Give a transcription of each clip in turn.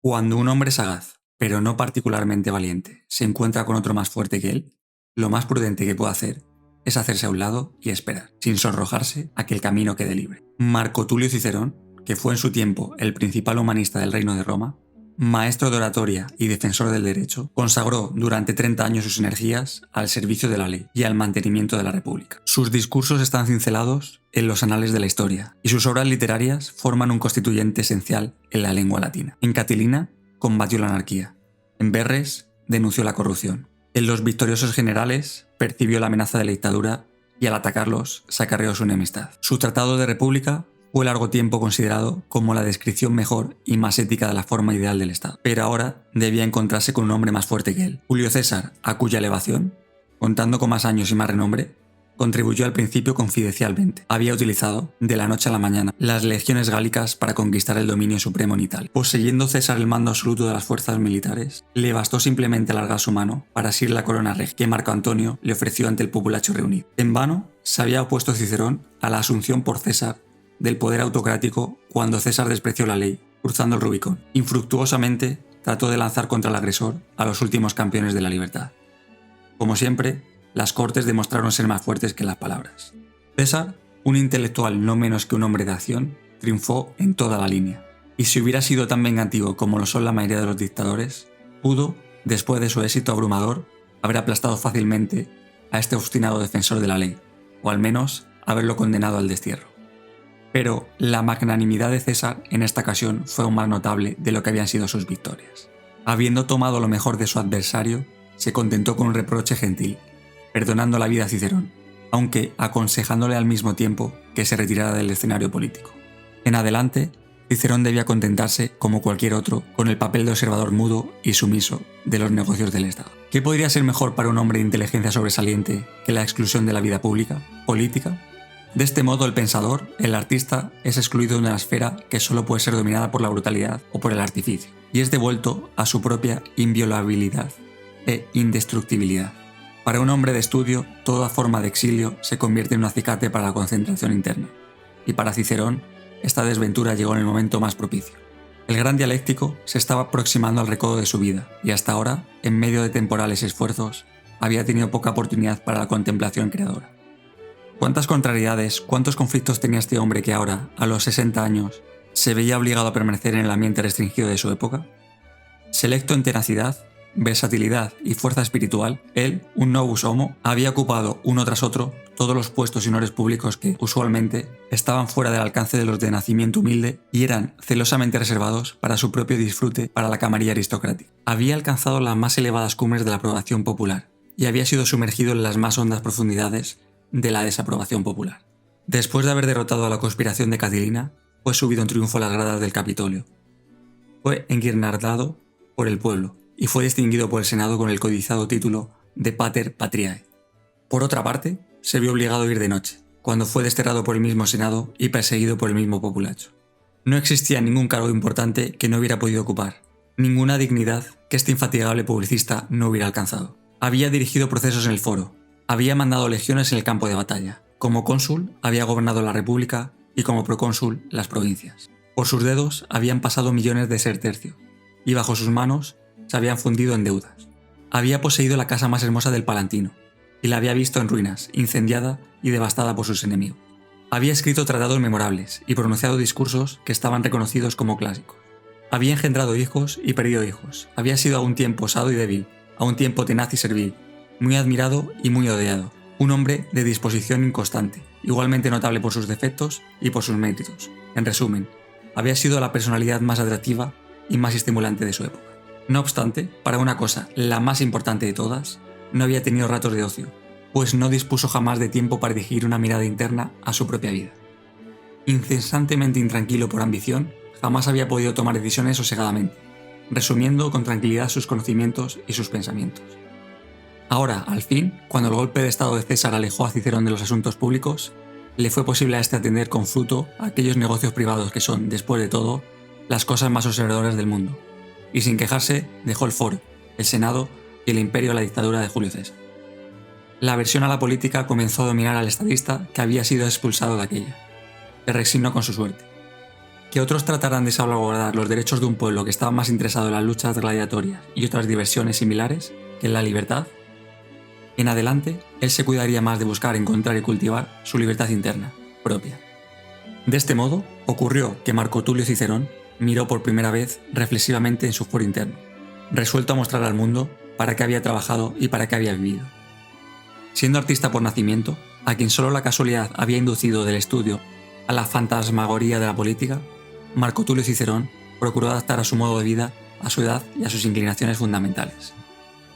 Cuando un hombre sagaz, pero no particularmente valiente, se encuentra con otro más fuerte que él, lo más prudente que puede hacer es hacerse a un lado y esperar, sin sonrojarse a que el camino quede libre. Marco Tulio Cicerón, que fue en su tiempo el principal humanista del Reino de Roma, maestro de oratoria y defensor del derecho, consagró durante 30 años sus energías al servicio de la ley y al mantenimiento de la República. Sus discursos están cincelados en los anales de la historia y sus obras literarias forman un constituyente esencial en la lengua latina. En Catilina combatió la anarquía, en Verres denunció la corrupción, en Los Victoriosos Generales percibió la amenaza de la dictadura y al atacarlos se acarreó su enemistad. Su Tratado de República fue largo tiempo considerado como la descripción mejor y más ética de la forma ideal del Estado, pero ahora debía encontrarse con un hombre más fuerte que él. Julio César, a cuya elevación, contando con más años y más renombre, contribuyó al principio confidencialmente. Había utilizado, de la noche a la mañana, las legiones gálicas para conquistar el dominio supremo en Italia. Poseyendo César el mando absoluto de las fuerzas militares, le bastó simplemente alargar su mano para asir la corona regia que Marco Antonio le ofreció ante el populacho reunido. En vano se había opuesto Cicerón a la asunción por César del poder autocrático cuando César despreció la ley, cruzando el Rubicón. Infructuosamente trató de lanzar contra el agresor a los últimos campeones de la libertad. Como siempre, las cortes demostraron ser más fuertes que las palabras. César, un intelectual no menos que un hombre de acción, triunfó en toda la línea. Y si hubiera sido tan vengativo como lo son la mayoría de los dictadores, pudo, después de su éxito abrumador, haber aplastado fácilmente a este obstinado defensor de la ley, o al menos haberlo condenado al destierro. Pero la magnanimidad de César en esta ocasión fue aún más notable de lo que habían sido sus victorias. Habiendo tomado lo mejor de su adversario, se contentó con un reproche gentil, perdonando la vida a Cicerón, aunque aconsejándole al mismo tiempo que se retirara del escenario político. En adelante, Cicerón debía contentarse, como cualquier otro, con el papel de observador mudo y sumiso de los negocios del Estado. ¿Qué podría ser mejor para un hombre de inteligencia sobresaliente que la exclusión de la vida pública, política? De este modo, el pensador, el artista, es excluido de una esfera que solo puede ser dominada por la brutalidad o por el artificio, y es devuelto a su propia inviolabilidad e indestructibilidad. Para un hombre de estudio, toda forma de exilio se convierte en un acicate para la concentración interna, y para Cicerón, esta desventura llegó en el momento más propicio. El gran dialéctico se estaba aproximando al recodo de su vida, y hasta ahora, en medio de temporales esfuerzos, había tenido poca oportunidad para la contemplación creadora. ¿Cuántas contrariedades, cuántos conflictos tenía este hombre que ahora, a los 60 años, se veía obligado a permanecer en el ambiente restringido de su época? Selecto en tenacidad, versatilidad y fuerza espiritual, él, un novus homo, había ocupado uno tras otro todos los puestos y honores públicos que, usualmente, estaban fuera del alcance de los de nacimiento humilde y eran celosamente reservados para su propio disfrute para la camarilla aristocrática. Había alcanzado las más elevadas cumbres de la aprobación popular y había sido sumergido en las más hondas profundidades de la desaprobación popular. Después de haber derrotado a la conspiración de Catilina, fue subido en triunfo a las gradas del Capitolio. Fue enguirnaldado por el pueblo y fue distinguido por el Senado con el codiciado título de Pater Patriae. Por otra parte, se vio obligado a ir de noche, cuando fue desterrado por el mismo Senado y perseguido por el mismo populacho. No existía ningún cargo importante que no hubiera podido ocupar, ninguna dignidad que este infatigable publicista no hubiera alcanzado. Había dirigido procesos en el foro, había mandado legiones en el campo de batalla, como cónsul había gobernado la República y como procónsul las provincias. Por sus dedos habían pasado millones de sestercios, y bajo sus manos se habían fundido en deudas. Había poseído la casa más hermosa del Palantino, y la había visto en ruinas, incendiada y devastada por sus enemigos. Había escrito tratados memorables y pronunciado discursos que estaban reconocidos como clásicos. Había engendrado hijos y perdido hijos. Había sido a un tiempo osado y débil, a un tiempo tenaz y servil, muy admirado y muy odiado. Un hombre de disposición inconstante, igualmente notable por sus defectos y por sus méritos. En resumen, había sido la personalidad más atractiva y más estimulante de su época. No obstante, para una cosa, la más importante de todas, no había tenido ratos de ocio, pues no dispuso jamás de tiempo para dirigir una mirada interna a su propia vida. Incesantemente intranquilo por ambición, jamás había podido tomar decisiones sosegadamente, resumiendo con tranquilidad sus conocimientos y sus pensamientos. Ahora, al fin, cuando el golpe de estado de César alejó a Cicerón de los asuntos públicos, le fue posible a este atender con fruto a aquellos negocios privados que son, después de todo, las cosas más observadoras del mundo, y sin quejarse dejó el foro, el Senado y el imperio a la dictadura de Julio César. La aversión a la política comenzó a dominar al estadista que había sido expulsado de aquella. Se resignó con su suerte. Que otros trataran de salvaguardar los derechos de un pueblo que estaba más interesado en las luchas gladiatorias y otras diversiones similares que en la libertad. En adelante, él se cuidaría más de buscar, encontrar y cultivar su libertad interna, propia. De este modo, ocurrió que Marco Tulio Cicerón miró por primera vez reflexivamente en su foro interno, resuelto a mostrar al mundo para qué había trabajado y para qué había vivido. Siendo artista por nacimiento, a quien solo la casualidad había inducido del estudio a la fantasmagoría de la política, Marco Tulio Cicerón procuró adaptar a su modo de vida a su edad y a sus inclinaciones fundamentales.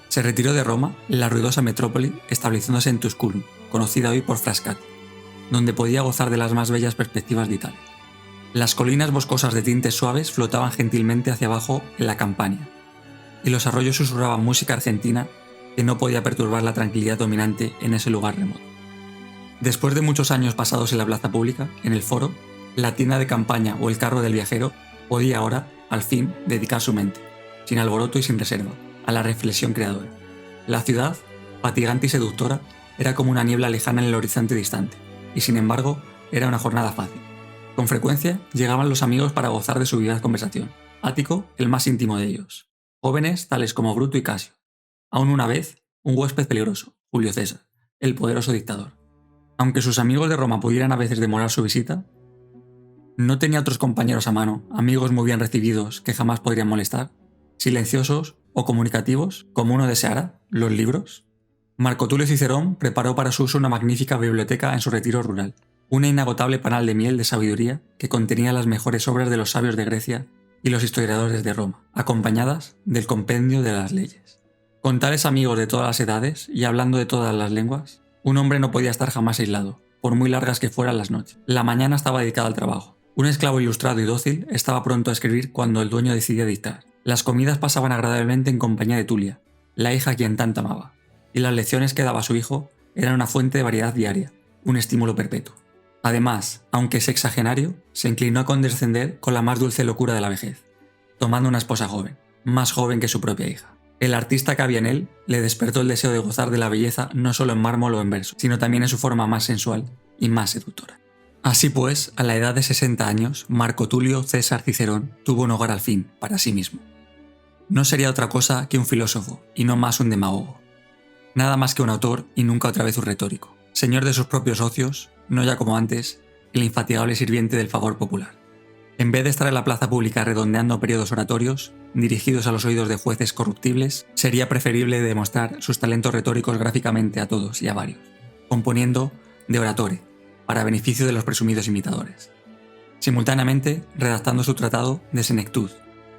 Se retiró de Roma, la ruidosa metrópoli, estableciéndose en Tusculum, conocida hoy por Frascati, donde podía gozar de las más bellas perspectivas de Italia. Las colinas boscosas de tintes suaves flotaban gentilmente hacia abajo en la Campania, y los arroyos susurraban música argentina que no podía perturbar la tranquilidad dominante en ese lugar remoto. Después de muchos años pasados en la plaza pública, en el foro, la tienda de campaña o el carro del viajero podía ahora, al fin, dedicar su mente, sin alboroto y sin reserva, a la reflexión creadora. La ciudad, fatigante y seductora, era como una niebla lejana en el horizonte distante, y sin embargo, era una jornada fácil. Con frecuencia llegaban los amigos para gozar de su vivaz conversación. Ático, el más íntimo de ellos. Jóvenes tales como Bruto y Casio. Aún una vez, un huésped peligroso, Julio César, el poderoso dictador. Aunque sus amigos de Roma pudieran a veces demorar su visita, no tenía otros compañeros a mano, amigos muy bien recibidos que jamás podrían molestar, silenciosos o comunicativos, como uno deseara, los libros. Marco Tulio Cicerón preparó para su uso una magnífica biblioteca en su retiro rural, una inagotable panal de miel de sabiduría que contenía las mejores obras de los sabios de Grecia y los historiadores de Roma, acompañadas del compendio de las leyes. Con tales amigos de todas las edades y hablando de todas las lenguas, un hombre no podía estar jamás aislado, por muy largas que fueran las noches. La mañana estaba dedicada al trabajo. Un esclavo ilustrado y dócil estaba pronto a escribir cuando el dueño decidía dictar. Las comidas pasaban agradablemente en compañía de Tulia, la hija a quien tanto amaba, y las lecciones que daba a su hijo eran una fuente de variedad diaria, un estímulo perpetuo. Además, aunque sexagenario, se inclinó a condescender con la más dulce locura de la vejez, tomando una esposa joven, más joven que su propia hija. El artista que había en él le despertó el deseo de gozar de la belleza no solo en mármol o en verso, sino también en su forma más sensual y más seductora. Así pues, a la edad de 60 años, Marco Tulio César Cicerón tuvo un hogar al fin, para sí mismo. No sería otra cosa que un filósofo, y no más un demagogo. Nada más que un autor y nunca otra vez un retórico. Señor de sus propios ocios, no ya como antes, el infatigable sirviente del favor popular. En vez de estar en la plaza pública redondeando periodos oratorios, dirigidos a los oídos de jueces corruptibles, sería preferible demostrar sus talentos retóricos gráficamente a todos y a varios, componiendo de oratore, para beneficio de los presumidos imitadores. Simultáneamente, redactando su tratado de senectud,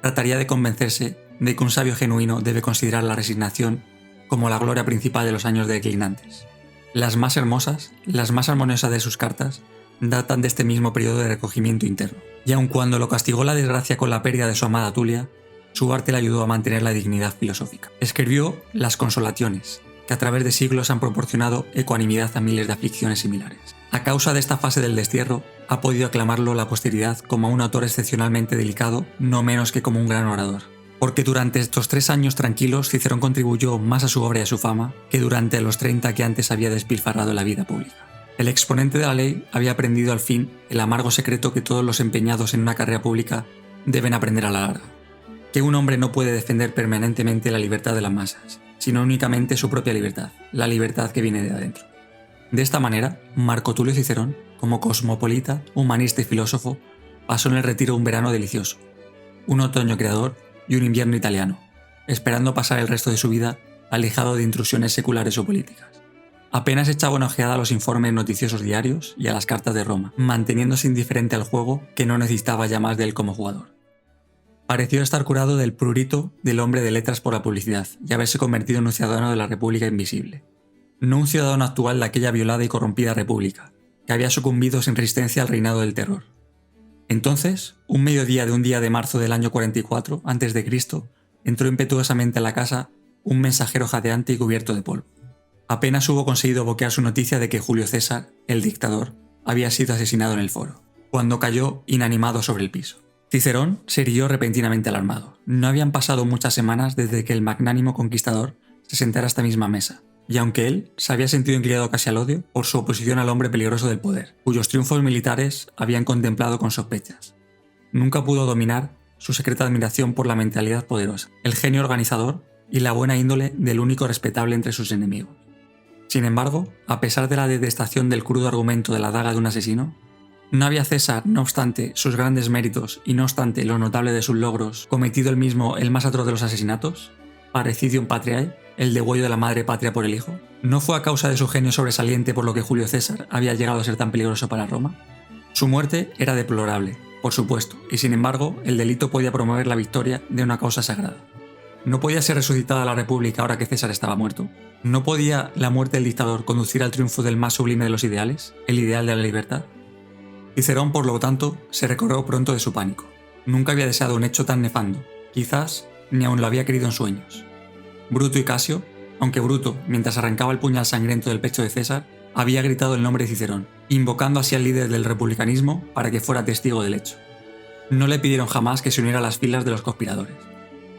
trataría de convencerse de que un sabio genuino debe considerar la resignación como la gloria principal de los años declinantes. Las más hermosas, las más armoniosas de sus cartas, datan de este mismo periodo de recogimiento interno. Y aun cuando lo castigó la desgracia con la pérdida de su amada Tulia, su arte le ayudó a mantener la dignidad filosófica. Escribió las Consolaciones, que a través de siglos han proporcionado ecuanimidad a miles de aflicciones similares. A causa de esta fase del destierro, ha podido aclamarlo la posteridad como un autor excepcionalmente delicado, no menos que como un gran orador. Porque durante estos 3 años tranquilos, Cicerón contribuyó más a su obra y a su fama que durante los 30 que antes había despilfarrado en la vida pública. El exponente de la ley había aprendido al fin el amargo secreto que todos los empeñados en una carrera pública deben aprender a la larga: que un hombre no puede defender permanentemente la libertad de las masas, sino únicamente su propia libertad, la libertad que viene de adentro. De esta manera, Marco Tulio Cicerón, como cosmopolita, humanista y filósofo, pasó en el retiro un verano delicioso, un otoño creador y un invierno italiano, esperando pasar el resto de su vida alejado de intrusiones seculares o políticas. Apenas echaba una ojeada a los informes noticiosos diarios y a las cartas de Roma, manteniéndose indiferente al juego que no necesitaba ya más de él como jugador. Pareció estar curado del prurito del hombre de letras por la publicidad y haberse convertido en un ciudadano de la República invisible. No un ciudadano actual de aquella violada y corrompida república, que había sucumbido sin resistencia al reinado del terror. Entonces, un mediodía de un día de marzo del año 44 a.C., entró impetuosamente a la casa un mensajero jadeante y cubierto de polvo. Apenas hubo conseguido boquear su noticia de que Julio César, el dictador, había sido asesinado en el foro, cuando cayó inanimado sobre el piso. Cicerón se irguió repentinamente alarmado. No habían pasado muchas semanas desde que el magnánimo conquistador se sentara a esta misma mesa, y aunque él se había sentido inclinado casi al odio por su oposición al hombre peligroso del poder, cuyos triunfos militares habían contemplado con sospechas, nunca pudo dominar su secreta admiración por la mentalidad poderosa, el genio organizador y la buena índole del único respetable entre sus enemigos. Sin embargo, a pesar de la detestación del crudo argumento de la daga de un asesino, ¿no había César, no obstante sus grandes méritos y no obstante lo notable de sus logros, cometido él mismo el más atroz de los asesinatos? Parecidium Patriae, el degüello de la madre patria por el hijo. ¿No fue a causa de su genio sobresaliente por lo que Julio César había llegado a ser tan peligroso para Roma? Su muerte era deplorable, por supuesto, y sin embargo, el delito podía promover la victoria de una causa sagrada. ¿No podía ser resucitada la República ahora que César estaba muerto? ¿No podía la muerte del dictador conducir al triunfo del más sublime de los ideales, el ideal de la libertad? Cicerón, por lo tanto, se recobró pronto de su pánico. Nunca había deseado un hecho tan nefando, quizás ni aun lo había querido en sueños. Bruto y Casio, aunque Bruto, mientras arrancaba el puñal sangriento del pecho de César, había gritado el nombre de Cicerón, invocando así al líder del republicanismo para que fuera testigo del hecho. No le pidieron jamás que se uniera a las filas de los conspiradores.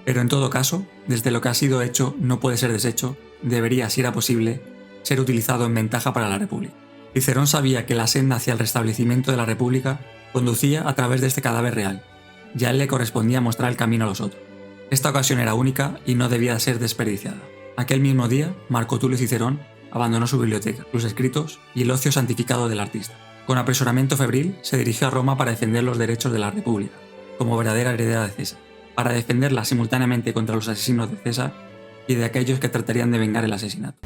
Pero en todo caso, desde lo que ha sido hecho no puede ser deshecho, debería, si era posible, ser utilizado en ventaja para la República. Cicerón sabía que la senda hacia el restablecimiento de la República conducía a través de este cadáver real, y a él le correspondía mostrar el camino a los otros. Esta ocasión era única y no debía ser desperdiciada. Aquel mismo día, Marco Tulio Cicerón abandonó su biblioteca, sus escritos y el ocio santificado del artista. Con apresuramiento febril, se dirigió a Roma para defender los derechos de la República, como verdadera heredera de César, para defenderla simultáneamente contra los asesinos de César y de aquellos que tratarían de vengar el asesinato.